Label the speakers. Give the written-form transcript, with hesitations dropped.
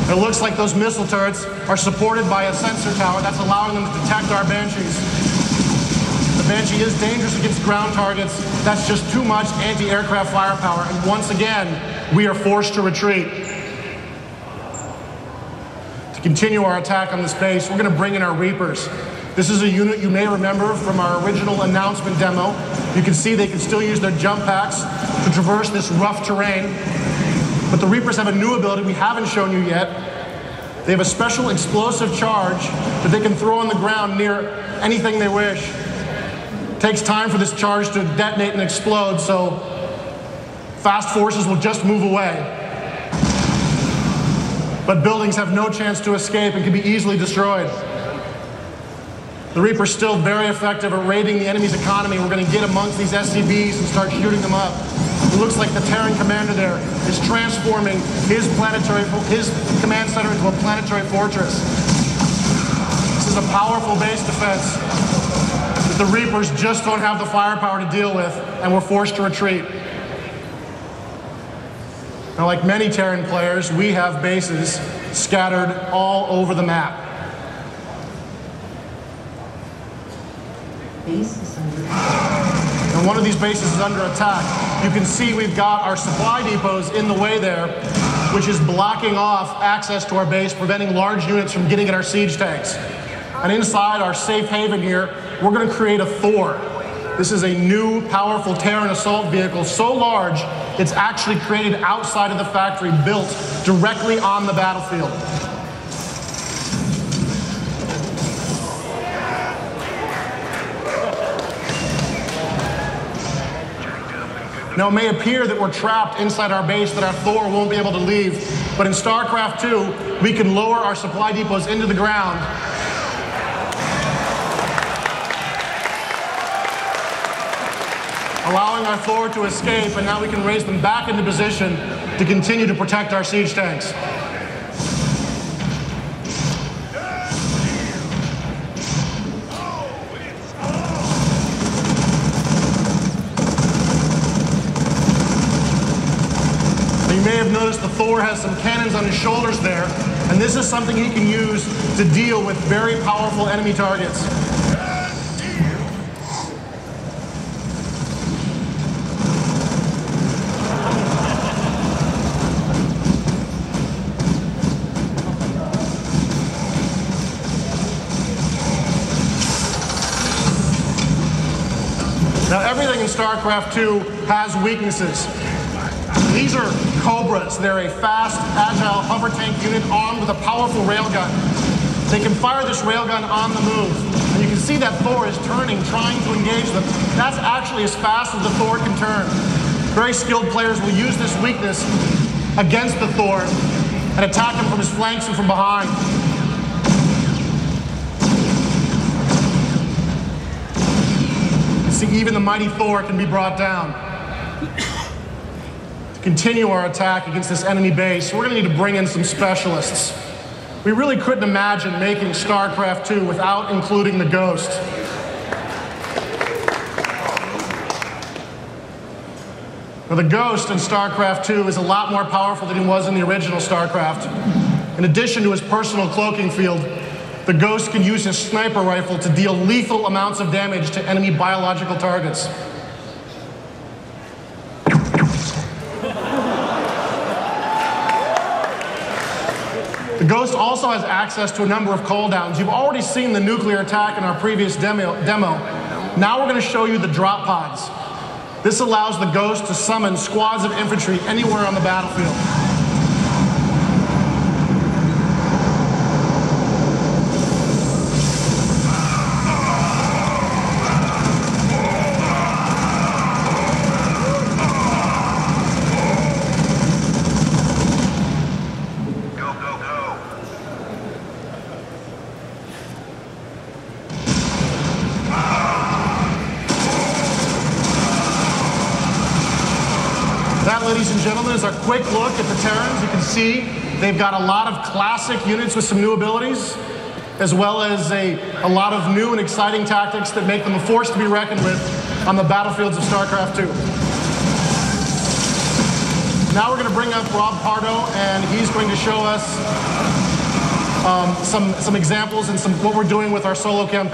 Speaker 1: It looks like those missile turrets are supported by a sensor tower that's allowing them to detect our Banshees. The Banshee is dangerous against ground targets. That's just too much anti-aircraft firepower, and once again, we are forced to retreat. To continue our attack on this base, we're going to bring in our Reapers. This is a unit you may remember from our original announcement demo. You can see they can still use their jump packs to traverse this rough terrain. But the Reapers have a new ability we haven't shown you yet. They have a special explosive charge that they can throw on the ground near anything they wish. It takes time for this charge to detonate and explode, so fast forces will just move away. But buildings have no chance to escape and can be easily destroyed. The Reaper's still very effective at raiding the enemy's economy. We're going to get amongst these SCVs and start shooting them up. It looks like the Terran commander there is transforming his command center into a planetary fortress. This is a powerful base defense that the Reapers just don't have the firepower to deal with, and we're forced to retreat. Now, like many Terran players, we have bases scattered all over the map. And one of these bases is under attack. You can see we've got our supply depots in the way there, which is blocking off access to our base, preventing large units from getting at our siege tanks. And inside our safe haven here, we're going to create a Thor. This is a new, powerful Terran assault vehicle, so large, it's actually created outside of the factory, built directly on the battlefield. Now, it may appear that we're trapped inside our base, that our Thor won't be able to leave, but in Starcraft 2, we can lower our supply depots into the ground, allowing our Thor to escape, and now we can raise them back into position to continue to protect our siege tanks. You may have noticed the Thor has some cannons on his shoulders there, and this is something he can use to deal with very powerful enemy targets. Now, everything in Starcraft 2 has weaknesses. These are Cobras. They're a fast, agile hover tank unit armed with a powerful railgun. They can fire this railgun on the move. And you can see that Thor is turning, trying to engage them. That's actually as fast as the Thor can turn. Very skilled players will use this weakness against the Thor and attack him from his flanks and from behind. You see, even the mighty Thor can be brought down. Continue our attack against this enemy base, we're going to need to bring in some specialists. We really couldn't imagine making Starcraft 2 without including the Ghost. Now, the Ghost in Starcraft 2 is a lot more powerful than he was in the original Starcraft. In addition to his personal cloaking field, the Ghost can use his sniper rifle to deal lethal amounts of damage to enemy biological targets. The Ghost also has access to a number of cooldowns. You've already seen the nuclear attack in our previous demo. Now we're going to show you the drop pods. This allows the Ghost to summon squads of infantry anywhere on the battlefield. That, ladies and gentlemen, is our quick look at the Terrans. You can see they've got a lot of classic units with some new abilities, as well as a lot of new and exciting tactics that make them a force to be reckoned with on the battlefields of Starcraft 2. Now we're going to bring up Rob Pardo, and he's going to show us some examples and what we're doing with our solo campaign.